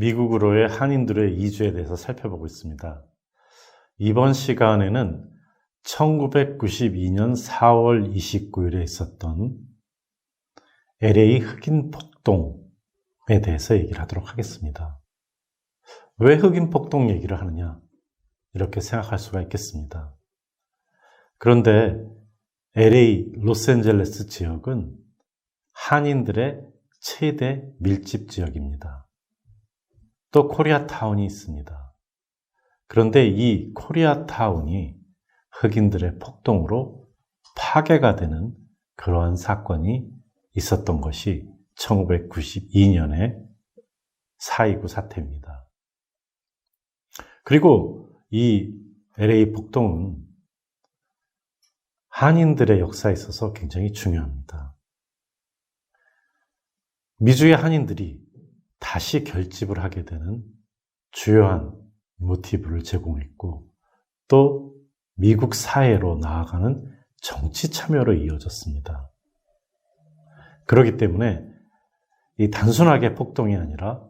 미국으로의 한인들의 이주에 대해서 살펴보고 있습니다. 이번 시간에는 1992년 4월 29일에 있었던 LA 흑인 폭동에 대해서 얘기를 하도록 하겠습니다. 왜 흑인 폭동 얘기를 하느냐? 이렇게 생각할 수가 있겠습니다. 그런데 LA, 로스앤젤레스 지역은 한인들의 최대 밀집 지역입니다. 또 코리아타운이 있습니다. 그런데 이 코리아타운이 흑인들의 폭동으로 파괴가 되는 그러한 사건이 있었던 것이 1992년의 4.29 사태입니다. 그리고 이 LA 폭동은 한인들의 역사에 있어서 굉장히 중요합니다. 미주의 한인들이 다시 결집을 하게 되는 주요한 모티브를 제공했고, 또 미국 사회로 나아가는 정치 참여로 이어졌습니다. 그렇기 때문에 이 단순하게 폭동이 아니라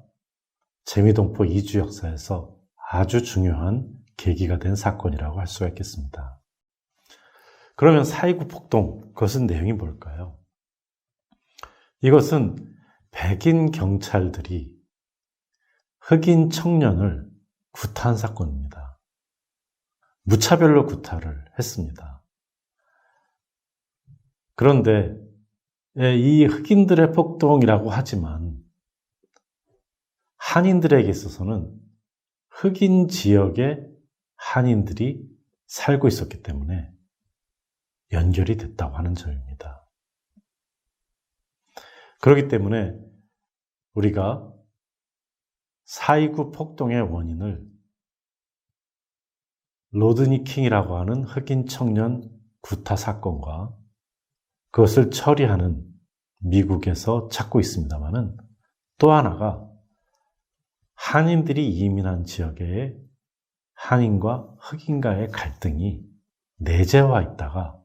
재미동포 이주 역사에서 아주 중요한 계기가 된 사건이라고 할 수가 있겠습니다. 그러면 4.29 폭동, 그것은 내용이 뭘까요? 이것은 백인 경찰들이 흑인 청년을 구타한 사건입니다. 무차별로 구타를 했습니다. 그런데 이 흑인들의 폭동이라고 하지만 한인들에게 있어서는 흑인 지역에 한인들이 살고 있었기 때문에 연결이 됐다고 하는 점입니다. 그렇기 때문에 우리가 4.29 폭동의 원인을 로드니 킹이라고 하는 흑인 청년 구타 사건과 그것을 처리하는 미국에서 찾고 있습니다만은, 또 하나가 한인들이 이민한 지역에 한인과 흑인과의 갈등이 내재화 있다가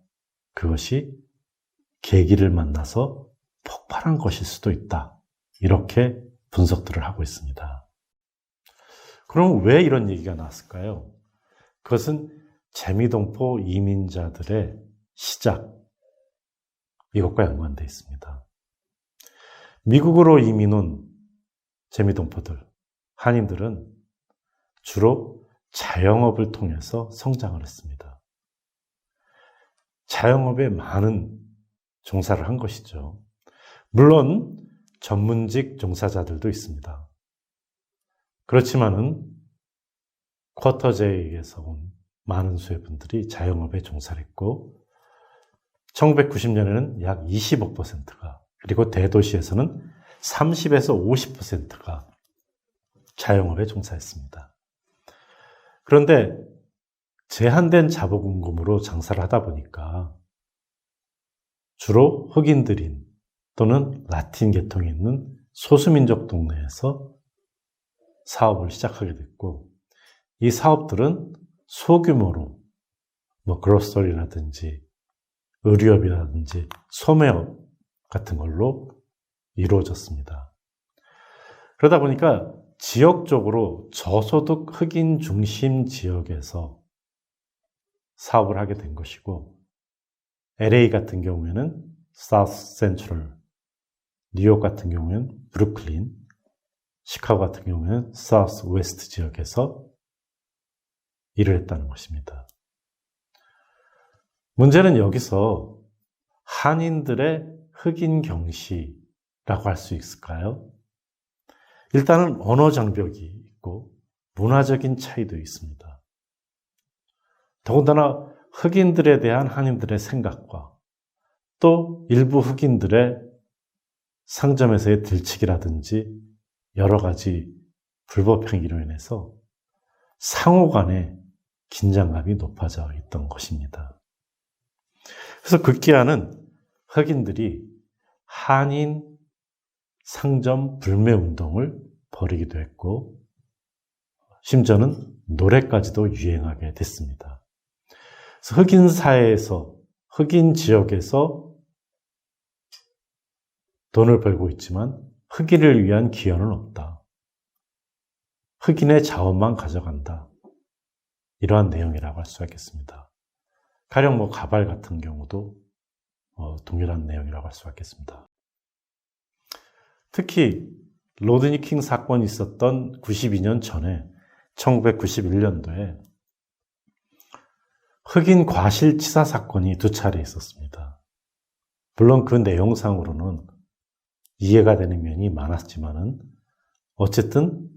그것이 계기를 만나서 폭발한 것일 수도 있다. 이렇게 분석들을 하고 있습니다. 그럼 왜 이런 얘기가 나왔을까요? 그것은 재미동포 이민자들의 시작, 이것과 연관되어 있습니다. 미국으로 이민 온 재미동포들, 한인들은 주로 자영업을 통해서 성장을 했습니다. 자영업에 많은 종사를 한 것이죠. 물론 전문직 종사자들도 있습니다. 그렇지만은 쿼터제이에서 온 많은 수의 분들이 자영업에 종사를 했고, 1990년에는 약 25%가, 그리고 대도시에서는 30에서 50%가 자영업에 종사했습니다. 그런데 제한된 자본금으로 장사를 하다 보니까 주로 흑인들인 또는 라틴 계통이 있는 소수민족 동네에서 사업을 시작하게 됐고, 이 사업들은 소규모로 그로서리라든지 의류업이라든지 소매업 같은 걸로 이루어졌습니다. 그러다 보니까 지역적으로 저소득 흑인 중심 지역에서 사업을 하게 된 것이고, LA 같은 경우에는 사우스 센트럴, 뉴욕 같은 경우에는 브루클린, 시카고 같은 경우에는 사우스 웨스트 지역에서 일을 했다는 것입니다. 문제는 여기서 한인들의 흑인 경시라고 할 수 있을까요? 일단은 언어 장벽이 있고 문화적인 차이도 있습니다. 더군다나 흑인들에 대한 한인들의 생각과 또 일부 흑인들의 상점에서의 들치기라든지 여러 가지 불법 행위로 인해서 상호 간의 긴장감이 높아져 있던 것입니다. 그래서 급기야는 흑인들이 한인 상점 불매 운동을 벌이기도 했고, 심지어는 노래까지도 유행하게 됐습니다. 그래서 흑인 사회에서, 흑인 지역에서 돈을 벌고 있지만 흑인을 위한 기여는 없다. 흑인의 자원만 가져간다. 이러한 내용이라고 할 수가 있겠습니다. 가령 가발 같은 경우도 동일한 내용이라고 할 수가 있겠습니다. 특히 로드니 킹 사건이 있었던 92년 전에 1991년도에 흑인 과실치사 사건이 2차례 있었습니다. 물론 그 내용상으로는 이해가 되는 면이 많았지만은 어쨌든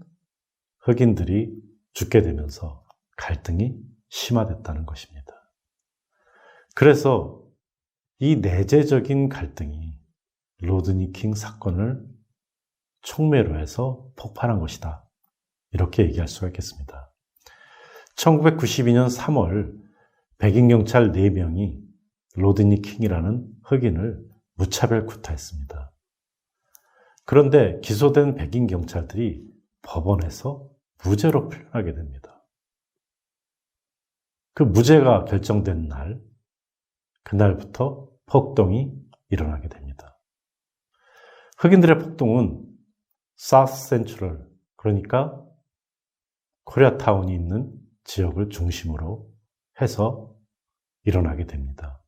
흑인들이 죽게 되면서 갈등이 심화됐다는 것입니다. 그래서 이 내재적인 갈등이 로드니 킹 사건을 촉매로 해서 폭발한 것이다. 이렇게 얘기할 수가 있겠습니다. 1992년 3월 백인 경찰 4명이 로드니 킹이라는 흑인을 무차별 구타했습니다. 그런데 기소된 백인 경찰들이 법원에서 무죄로 풀려나게 됩니다. 그 무죄가 결정된 날, 그날부터 폭동이 일어나게 됩니다. 흑인들의 폭동은 사우스 센트럴, 그러니까 코리아타운이 있는 지역을 중심으로 해서 일어나게 됩니다.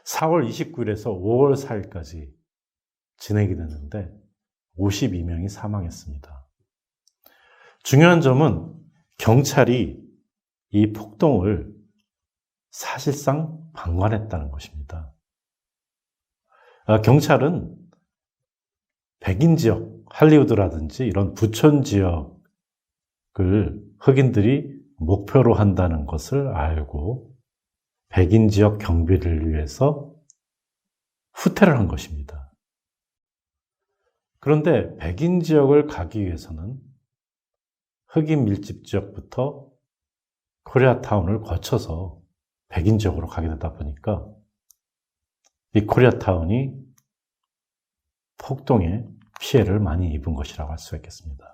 4월 29일에서 5월 4일까지 진행이 됐는데 52명이 사망했습니다. 중요한 점은 경찰이 이 폭동을 사실상 방관했다는 것입니다. 경찰은 백인 지역, 할리우드라든지 이런 부촌 지역을 흑인들이 목표로 한다는 것을 알고 백인 지역 경비를 위해서 후퇴를 한 것입니다. 그런데 백인 지역을 가기 위해서는 흑인 밀집 지역부터 코리아타운을 거쳐서 백인 지역으로 가게 되다 보니까 이 코리아타운이 폭동에 피해를 많이 입은 것이라고 할 수 있겠습니다.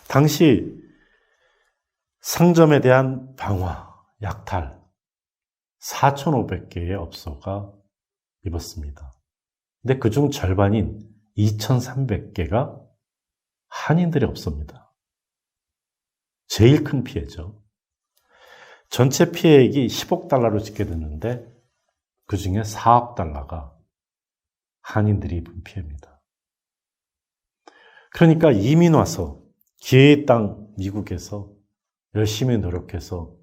당시 상점에 대한 방화, 약탈 4,500개의 업소가 입었습니다. 근데 그중 절반인 2,300개가 한인들의 업소입니다. 제일 큰 피해죠. 전체 피해액이 10억 달러로 집계됐는데 그 중에 4억 달러가 한인들이 입은 피해입니다. 그러니까 이민 와서 기회의 땅 미국에서 열심히 노력해서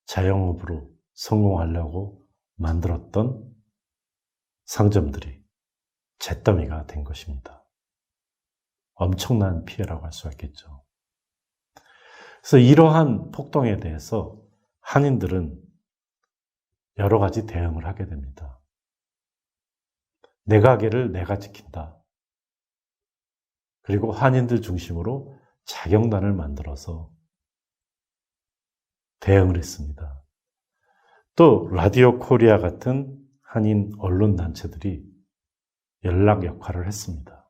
자영업으로 성공하려고 만들었던 상점들이 잿더미가 된 것입니다. 엄청난 피해라고 할 수가 있겠죠. 그래서 이러한 폭동에 대해서 한인들은 여러 가지 대응을 하게 됩니다. 내 가게를 내가 지킨다. 그리고 한인들 중심으로 자경단을 만들어서 대응을 했습니다. 또 라디오 코리아 같은 한인 언론단체들이 연락 역할을 했습니다.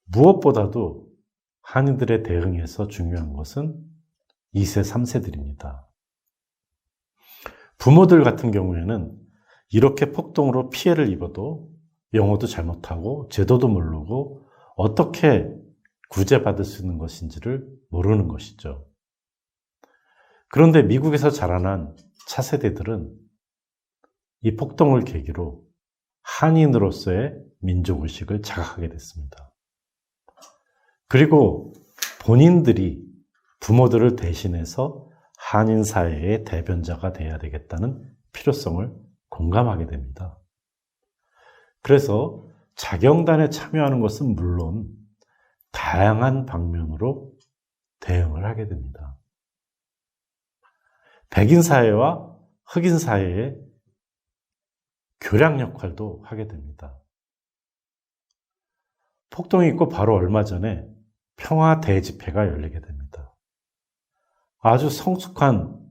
무엇보다도 한인들의 대응에서 중요한 것은 2세, 3세들입니다. 부모들 같은 경우에는 이렇게 폭동으로 피해를 입어도 영어도 잘못하고 제도도 모르고 어떻게 구제받을 수 있는 것인지를 모르는 것이죠. 그런데 미국에서 자라난 차세대들은 이 폭동을 계기로 한인으로서의 민족의식을 자각하게 됐습니다. 그리고 본인들이 부모들을 대신해서 한인 사회의 대변자가 되어야 되겠다는 필요성을 공감하게 됩니다. 그래서 자경단에 참여하는 것은 물론 다양한 방면으로 대응을 하게 됩니다. 백인 사회와 흑인 사회의 교량 역할도 하게 됩니다. 폭동이 있고 바로 얼마 전에 평화 대집회가 열리게 됩니다. 아주 성숙한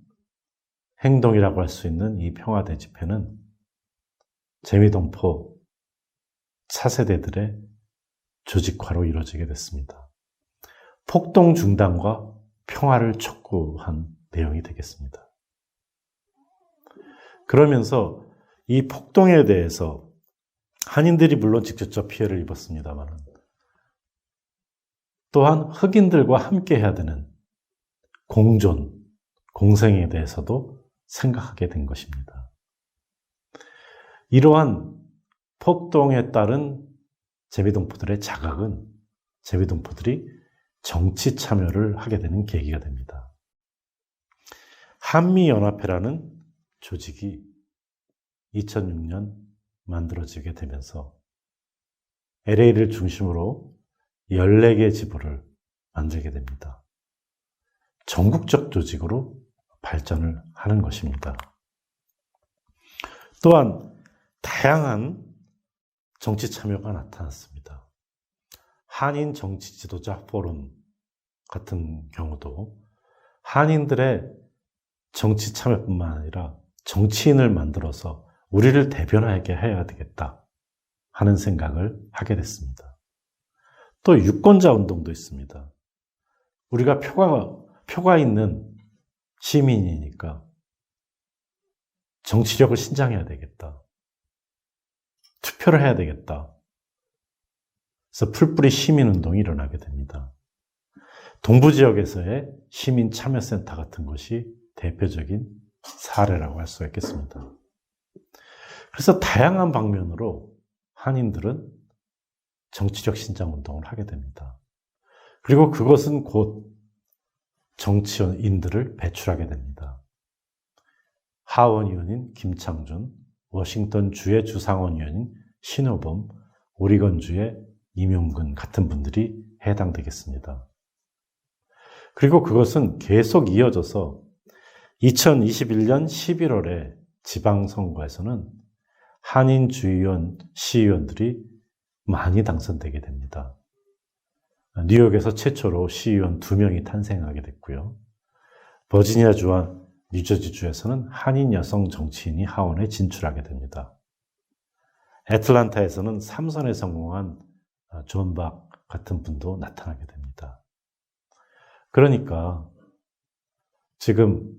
행동이라고 할 수 있는 이 평화 대집회는 재미동포 차세대들의 조직화로 이루어지게 됐습니다. 폭동 중단과 평화를 촉구한 내용이 되겠습니다. 그러면서 이 폭동에 대해서 한인들이 물론 직접적 피해를 입었습니다만 또한 흑인들과 함께 해야 되는 공존, 공생에 대해서도 생각하게 된 것입니다. 이러한 폭동에 따른 제비동포들의 자각은 제비동포들이 정치 참여를 하게 되는 계기가 됩니다. 한미연합회라는 조직이 2006년 만들어지게 되면서 LA를 중심으로 14개 지부를 만들게 됩니다. 전국적 조직으로 발전을 하는 것입니다. 또한 다양한 정치 참여가 나타났습니다. 한인 정치 지도자 포럼 같은 경우도 한인들의 정치 참여뿐만 아니라 정치인을 만들어서 우리를 대변하게 해야 되겠다 하는 생각을 하게 됐습니다. 또 유권자 운동도 있습니다. 우리가 표가 있는 시민이니까 정치력을 신장해야 되겠다. 투표를 해야 되겠다. 그래서 풀뿌리 시민운동이 일어나게 됩니다. 동부 지역에서의 시민 참여센터 같은 것이 대표적인 사례라고 할 수가 있겠습니다. 그래서 다양한 방면으로 한인들은 정치력 신장 운동을 하게 됩니다. 그리고 그것은 곧 정치인들을 배출하게 됩니다. 하원 의원인 김창준, 워싱턴 주의 주상원 의원인 신호범, 오리건 주의 임용근 같은 분들이 해당되겠습니다. 그리고 그것은 계속 이어져서 2021년 11월에 지방선거에서는 한인 주의원, 시의원들이 많이 당선되게 됩니다. 뉴욕에서 최초로 시의원 2명이 탄생하게 됐고요. 버지니아주와 뉴저지주에서는 한인 여성 정치인이 하원에 진출하게 됩니다. 애틀란타에서는 3선에 성공한 존 박 같은 분도 나타나게 됩니다. 그러니까 지금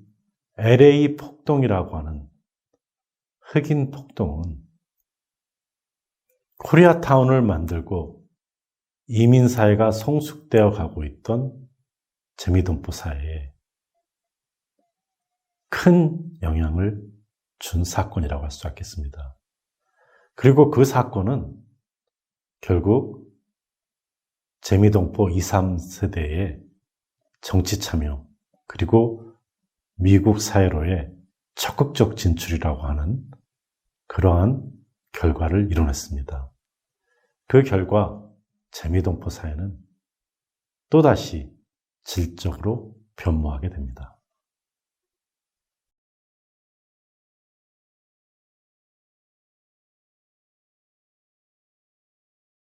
LA 폭동이라고 하는 흑인 폭동은 코리아타운을 만들고 이민사회가 성숙되어 가고 있던 제미동포 사회에 큰 영향을 준 사건이라고 할 수 있겠습니다. 그리고 그 사건은 결국 제미동포 2, 3세대의 정치 참여 그리고 미국 사회로의 적극적 진출이라고 하는 그러한 결과를 이뤄냈습니다. 그 결과 제미동포 사회는 또다시 질적으로 변모하게 됩니다.